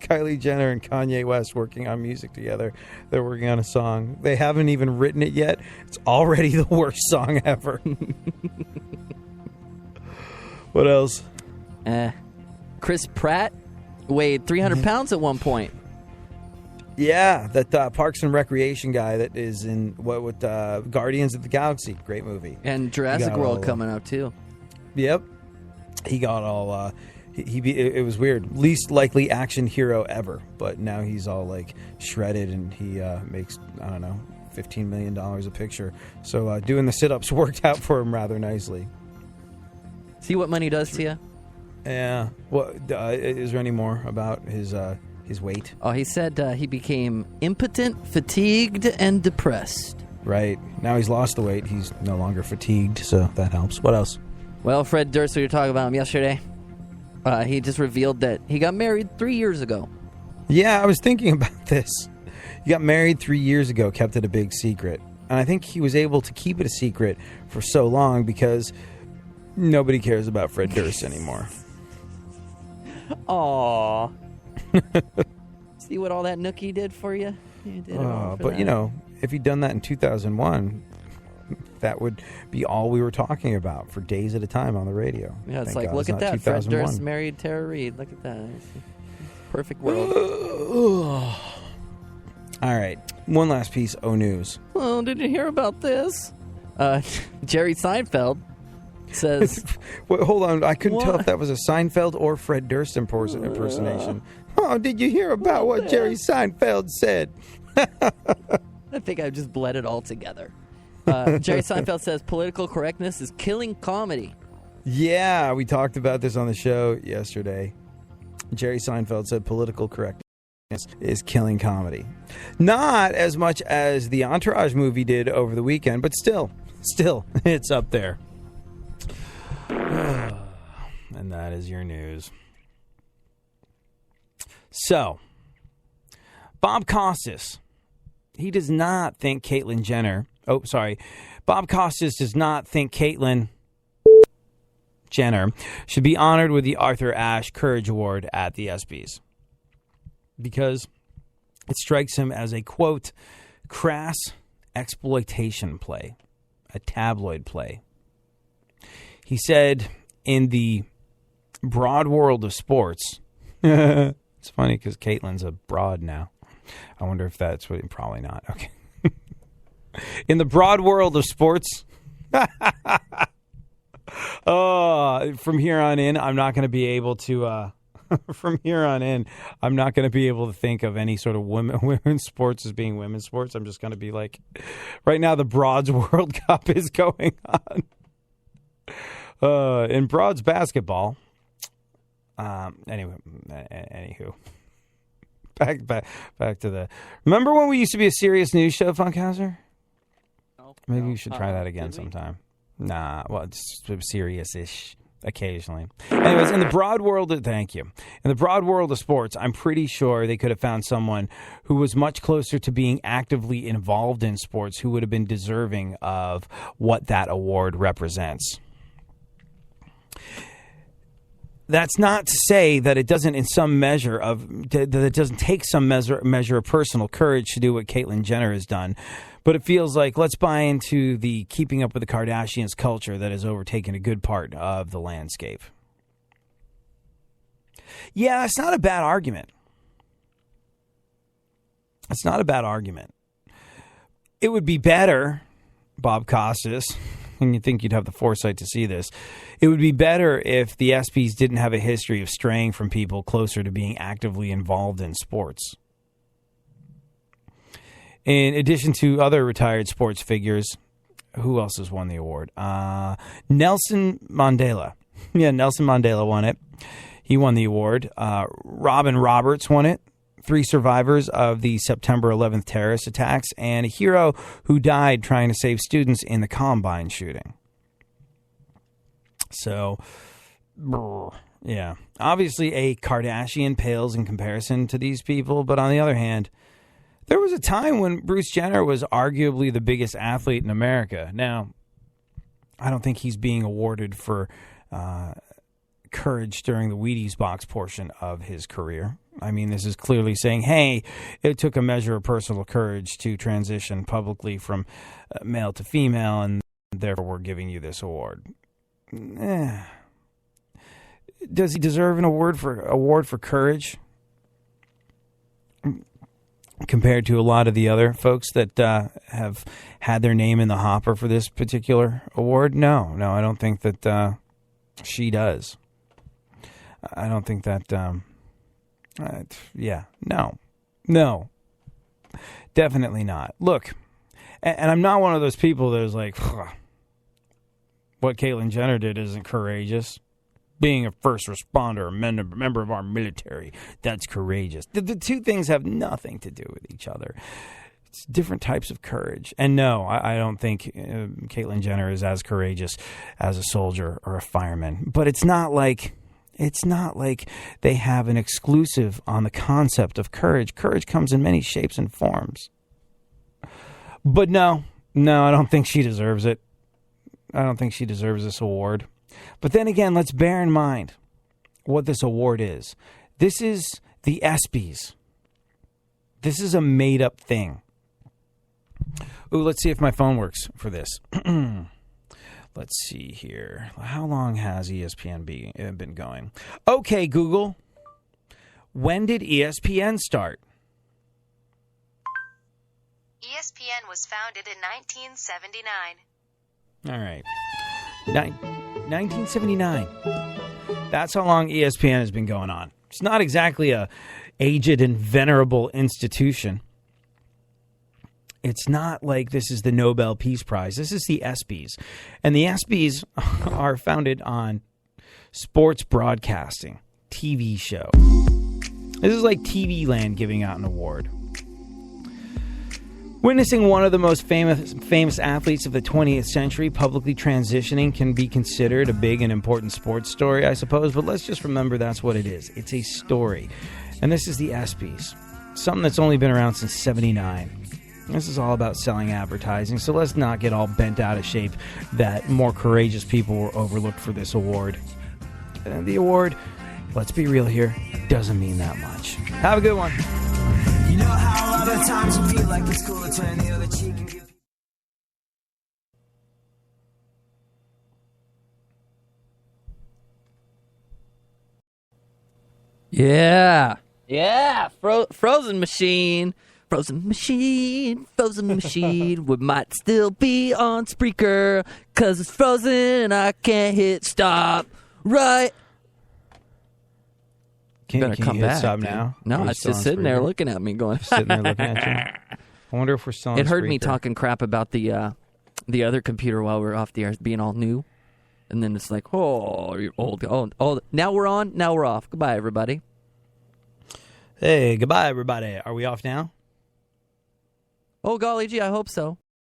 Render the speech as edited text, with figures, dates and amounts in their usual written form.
Kylie Jenner and Kanye West working on music together. They're working on a song. They haven't even written it yet. It's already the worst song ever. What else? Chris Pratt weighed 300 pounds at one point. Yeah, that Parks and Recreation guy that is in with Guardians of the Galaxy. Great movie. And Jurassic World coming out too. Yep. He got all... it was weird. Least likely action hero ever. But now he's all like shredded and he makes, I don't know, $15 million a picture. So doing the sit-ups worked out for him rather nicely. See what money does to you? Yeah. Well, is there any more about his weight? Oh, he said he became impotent, fatigued, and depressed. Right. Now he's lost the weight. He's no longer fatigued, so that helps. What else? Well, Fred Durst, we were talking about him yesterday. He just revealed that he got married 3 years ago. Yeah, I was thinking about this. He got married 3 years ago, kept it a big secret. And I think he was able to keep it a secret for so long because nobody cares about Fred Durst anymore. Aww. See what all that nookie did for you? You did it all for but, that. you know, if he'd done that in 2001, that would be all we were talking about for days at a time on the radio. Yeah, it's Thank like, God look it's at not that. Fred 2001. Durst married Tara Reid. Look at that. Perfect world. All right. One last piece. News. Oh, did you hear about this? Jerry Seinfeld says... Wait, hold on. I couldn't tell What? if that was a Seinfeld or Fred Durst impersonation. Oh, did you hear about what Jerry Seinfeld said? I think I just bled it all together. Jerry Seinfeld says political correctness is killing comedy. Yeah, we talked about this on the show yesterday. Jerry Seinfeld said political correctness is killing comedy. Not as much as the Entourage movie did over the weekend, but still, it's up there. And that is your news. So, Bob Costas, he does not think Caitlyn Jenner... Oh, sorry. Bob Costas does not think Caitlyn Jenner should be honored with the Arthur Ashe Courage Award at the ESPYs because it strikes him as a, quote, crass exploitation play, a tabloid play. He said in the broad world of sports, it's funny because Caitlyn's a broad now. I wonder if that's what, probably not. Okay. In the broad world of sports, from here on in, I'm not going to be able to. From here on in, I'm not going to be able to think of any sort of women's sports as being women's sports. I'm just going to be like, right now, the Broads World Cup is going on. In Broads basketball. Anywho. Back to the. Remember when we used to be a serious news show, Funkhauser? Maybe you should try that again sometime. Nah, well, it's serious-ish occasionally. Anyways, in the broad world of, thank you. In the broad world of sports, I'm pretty sure they could have found someone who was much closer to being actively involved in sports who would have been deserving of what that award represents. That's not to say that it doesn't, in some measure that it doesn't take some measure of personal courage to do what Caitlyn Jenner has done. But it feels like let's buy into the keeping up with the Kardashians culture that has overtaken a good part of the landscape. Yeah, it's not a bad argument. It's not a bad argument. It would be better, Bob Costas, and you'd think you'd have the foresight to see this, it would be better if the ESPYs didn't have a history of straying from people closer to being actively involved in sports. In addition to other retired sports figures, who else has won the award? Nelson Mandela. Yeah, Nelson Mandela won it. He won the award. Robin Roberts won it. 3 survivors of the September 11th terrorist attacks, and a hero who died trying to save students in the Columbine shooting. So, yeah. Obviously, a Kardashian pales in comparison to these people, but on the other hand, there was a time when Bruce Jenner was arguably the biggest athlete in America. Now, I don't think he's being awarded for courage during the Wheaties box portion of his career. I mean, this is clearly saying, hey, it took a measure of personal courage to transition publicly from male to female, and therefore we're giving you this award. Does he deserve an award for courage compared to a lot of the other folks that have had their name in the hopper for this particular award? No, I don't think that she does. I don't think that... no, definitely not. Look, and I'm not one of those people that is like, what Caitlyn Jenner did isn't courageous. Being a first responder, a member of our military, that's courageous. The two things have nothing to do with each other. It's different types of courage. And no, I don't think Caitlyn Jenner is as courageous as a soldier or a fireman. But it's not like they have an exclusive on the concept of courage. Courage comes in many shapes and forms. But no, I don't think she deserves it. I don't think she deserves this award. But then again, let's bear in mind what this award is. This is the ESPYs. This is a made-up thing. Ooh, let's see if my phone works for this. Let's see here. How long has ESPN been going? Okay, Google. When did ESPN start? ESPN was founded in 1979. All right. 1979. That's how long ESPN has been going on. It's not exactly a aged and venerable institution. It's not like this is the Nobel Peace Prize. This is the ESPYs. And the ESPYs are founded on sports broadcasting, TV show. This is like TV Land giving out an award. Witnessing one of the most famous athletes of the 20th century publicly transitioning can be considered a big and important sports story, I suppose. But let's just remember that's what it is. It's a story. And this is the ESPYs. Something that's only been around since 79. This is all about selling advertising, so let's not get all bent out of shape that more courageous people were overlooked for this award. And the award, let's be real here, doesn't mean that much. Have a good one. You know how other times you feel like it's cool to turn the other cheek and give... Yeah, Frozen Machine. Frozen Machine. We might still be on Spreaker, 'cause it's frozen and I can't hit stop. Right. Can you come hit back, stop dude. now? No, it's just sitting there looking at me going. Sitting there looking at you. I wonder if we're still on It heard me Spreaker. talking crap about the other computer while we were off the air, being all new. And then it's like, oh, you're old. Oh, now we're on, now we're off. Goodbye, everybody. Hey, goodbye, everybody. Are we off now? Oh, golly gee, I hope so.